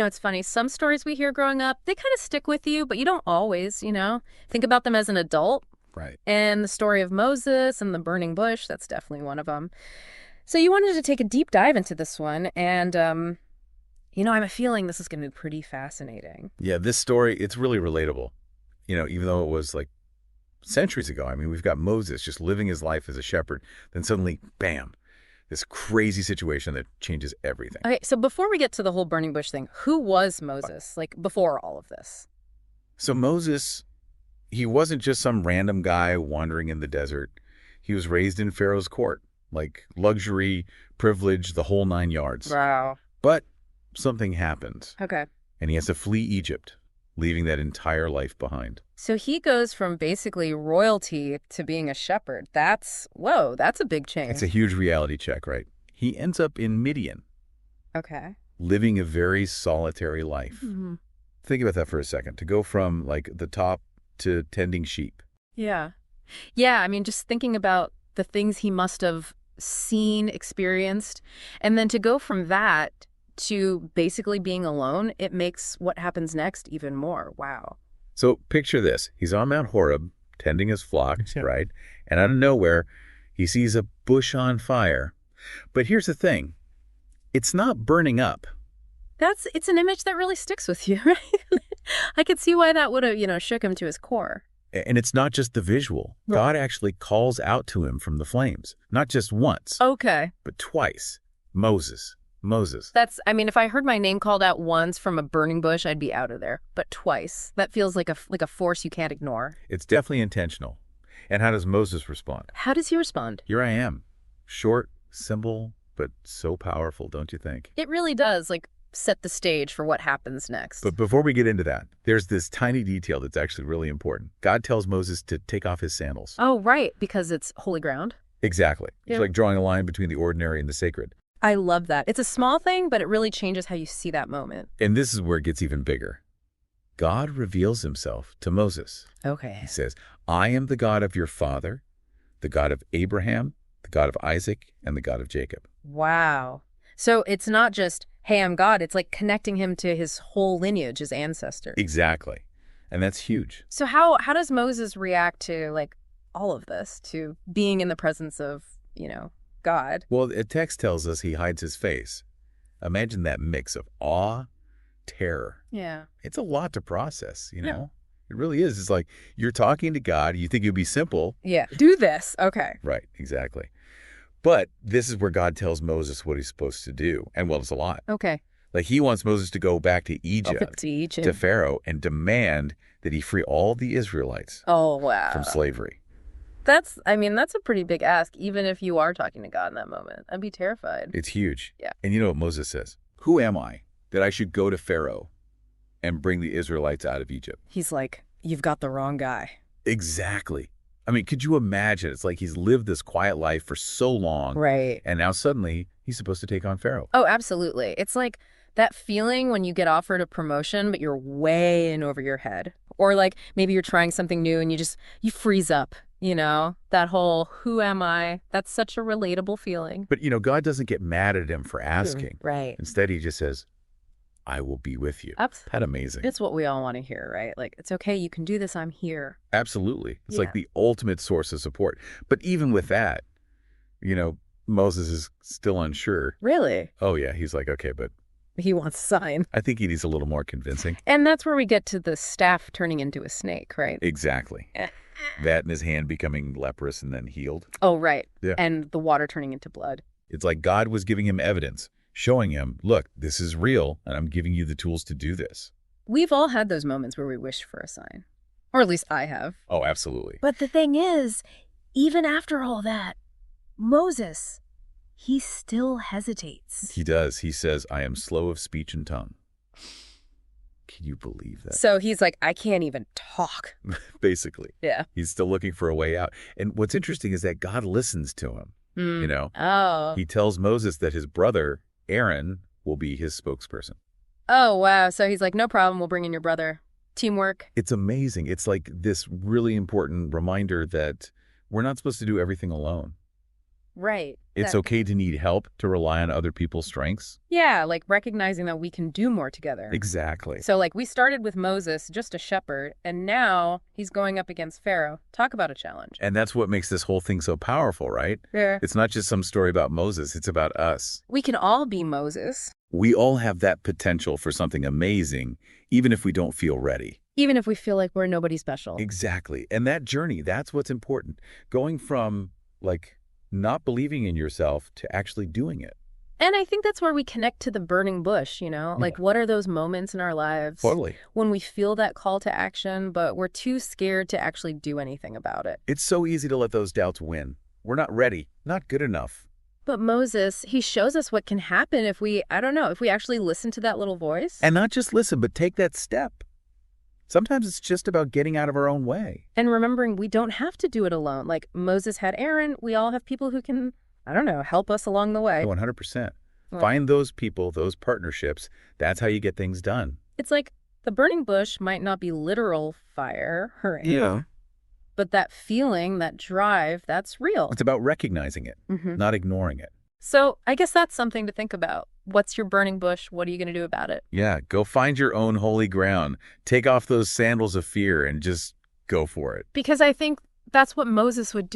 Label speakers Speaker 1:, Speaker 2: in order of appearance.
Speaker 1: It's funny. Some stories we hear growing up, they kind of stick with you, but you don't always. Think about them as an adult.
Speaker 2: Right.
Speaker 1: And the story of Moses and the burning bush, that's definitely one of them. So you wanted to take a deep dive into this one, and I have a feeling this is going to be pretty fascinating.
Speaker 2: Yeah, this story, it's really relatable. Even though it was like centuries ago. I mean, we've got Moses just living his life as a shepherd. Then suddenly, bam, this crazy situation that changes everything.
Speaker 1: Okay, so before we get to the whole burning bush thing, who was Moses, like, before all of this?
Speaker 2: So Moses, he wasn't just some random guy wandering in the desert. He was raised in Pharaoh's court, like luxury, privilege, the whole 9 yards.
Speaker 1: Wow.
Speaker 2: But something happens,
Speaker 1: Okay.
Speaker 2: and he has to flee Egypt, leaving that entire life behind.
Speaker 1: So he goes from basically royalty to being a shepherd. Whoa, that's a big change.
Speaker 2: It's a huge reality check, right? He ends up in Midian,
Speaker 1: Okay.
Speaker 2: living a very solitary life.
Speaker 1: Mm-hmm.
Speaker 2: Think about that for a second. To go from like the top to tending sheep.
Speaker 1: Yeah. Yeah, I mean, just thinking about the things he must have seen, experienced, and then to go from that to basically being alone, it makes what happens next even more. Wow.
Speaker 2: So picture this. He's on Mount Horeb, tending his flock, right? And out of nowhere, he sees a bush on fire. But here's the thing. It's not burning up.
Speaker 1: It's an image that really sticks with you, right? I could see why that would have, shook him to his core.
Speaker 2: And it's not just the visual.
Speaker 1: Right.
Speaker 2: God actually calls out to him from the flames. Not just once,
Speaker 1: Okay.
Speaker 2: but twice. Moses.
Speaker 1: If I heard my name called out once from a burning bush, I'd be out of there. But twice, that feels like a force you can't ignore.
Speaker 2: It's definitely intentional. And how does Moses respond?
Speaker 1: How does he respond?
Speaker 2: Here I am. Short, simple, but so powerful, don't you think?
Speaker 1: It really does, set the stage for what happens next.
Speaker 2: But before we get into that, there's this tiny detail that's actually really important. God tells Moses to take off his sandals.
Speaker 1: Oh, right, because it's holy ground.
Speaker 2: Exactly.
Speaker 1: Yeah.
Speaker 2: It's like drawing a line between the ordinary and the sacred.
Speaker 1: I love that. It's a small thing, but it really changes how you see that moment.
Speaker 2: And this is where it gets even bigger. God reveals himself to Moses.
Speaker 1: Okay.
Speaker 2: He says, I am the God of your father, the God of Abraham, the God of Isaac, and the God of Jacob.
Speaker 1: Wow. So it's not just, hey, I'm God. It's like connecting him to his whole lineage, his ancestors.
Speaker 2: Exactly. And that's huge.
Speaker 1: So how does Moses react to, all of this, to being in the presence of, God?
Speaker 2: Well, the text tells us he hides his face. Imagine that mix of awe, terror.
Speaker 1: Yeah.
Speaker 2: It's a lot to process, you know?
Speaker 1: Yeah.
Speaker 2: It really is. It's like you're talking to God. You think it would be simple.
Speaker 1: Yeah. Do this. Okay.
Speaker 2: Right, exactly. But this is where God tells Moses what he's supposed to do. And well, it's a lot.
Speaker 1: Okay.
Speaker 2: Like he wants Moses to go back to Egypt,
Speaker 1: To Egypt.
Speaker 2: to Pharaoh, and demand that he free all the Israelites
Speaker 1: Oh, wow.
Speaker 2: from slavery.
Speaker 1: That's a pretty big ask, even if you are talking to God in that moment. I'd be terrified.
Speaker 2: It's huge.
Speaker 1: Yeah.
Speaker 2: And you know what Moses says? Who am I that I should go to Pharaoh and bring the Israelites out of Egypt?
Speaker 1: He's like, you've got the wrong guy.
Speaker 2: Exactly. I mean, could you imagine? It's like he's lived this quiet life for so long.
Speaker 1: Right.
Speaker 2: And now suddenly he's supposed to take on Pharaoh.
Speaker 1: Oh, absolutely. It's like that feeling when you get offered a promotion, but you're way in over your head. Or maybe you're trying something new and you freeze up, that whole, who am I? That's such a relatable feeling.
Speaker 2: But, God doesn't get mad at him for asking.
Speaker 1: Right.
Speaker 2: Instead, he just says, I will be with you.
Speaker 1: Absolutely.
Speaker 2: That amazing.
Speaker 1: It's what we all want to hear, right? It's okay. You can do this. I'm here.
Speaker 2: Absolutely. It's
Speaker 1: Yeah.
Speaker 2: like the ultimate source of support. But even with that, Moses is still unsure.
Speaker 1: Really?
Speaker 2: Oh, yeah. He's like, okay, but
Speaker 1: He wants a sign.
Speaker 2: I think he needs a little more convincing.
Speaker 1: And that's where we get to the staff turning into a snake, right?
Speaker 2: Exactly. That and his hand becoming leprous and then healed.
Speaker 1: Oh, right.
Speaker 2: Yeah.
Speaker 1: And the water turning into blood.
Speaker 2: It's like God was giving him evidence, showing him, look, this is real, and I'm giving you the tools to do this.
Speaker 1: We've all had those moments where we wish for a sign. Or at least I have.
Speaker 2: Oh, absolutely.
Speaker 1: But the thing is, even after all that, Moses, he still hesitates.
Speaker 2: He does. He says, I am slow of speech and tongue. Can you believe that?
Speaker 1: So he's like, I can't even talk.
Speaker 2: Basically.
Speaker 1: Yeah.
Speaker 2: He's still looking for a way out. And what's interesting is that God listens to him.
Speaker 1: Oh.
Speaker 2: He tells Moses that his brother, Aaron, will be his spokesperson.
Speaker 1: Oh, wow. So he's like, no problem. We'll bring in your brother. Teamwork.
Speaker 2: It's amazing. It's like this really important reminder that we're not supposed to do everything alone.
Speaker 1: Right.
Speaker 2: It's okay to need help, to rely on other people's strengths.
Speaker 1: Yeah, like recognizing that we can do more together.
Speaker 2: Exactly.
Speaker 1: So, like, we started with Moses, just a shepherd, and now he's going up against Pharaoh. Talk about a challenge.
Speaker 2: And that's what makes this whole thing so powerful, right?
Speaker 1: Yeah.
Speaker 2: It's not just some story about Moses, it's about us.
Speaker 1: We can all be Moses,
Speaker 2: We all have that potential for something amazing, even if we don't feel ready.
Speaker 1: even if we feel like we're nobody special.
Speaker 2: Exactly. And that journey, that's what's important. Going from, like, not believing in yourself to actually doing it.
Speaker 1: And I think that's where we connect to the burning bush, you know? Like, what are those moments in our lives
Speaker 2: Totally.
Speaker 1: when we feel that call to action, but we're too scared to actually do anything about it?
Speaker 2: It's so easy to let those doubts win. We're not ready, not good enough.
Speaker 1: But Moses, he shows us what can happen if we, I don't know, if we actually listen to that little voice.
Speaker 2: And not just listen, but take that step. Sometimes it's just about getting out of our own way.
Speaker 1: And remembering we don't have to do it alone. Like Moses had Aaron, we all have people who can, I don't know, help us along the way.
Speaker 2: 100%.
Speaker 1: Well,
Speaker 2: Find those people, those partnerships. That's how you get things done.
Speaker 1: it's like the burning bush might not be literal fire or air, but that feeling, that drive, that's real.
Speaker 2: It's about recognizing it, not ignoring it.
Speaker 1: So I guess that's something to think about. What's your burning bush? What are you going to do about it?
Speaker 2: Yeah, go find your own holy ground. Take off those sandals of fear and just go for it.
Speaker 1: Because I think that's what Moses would do.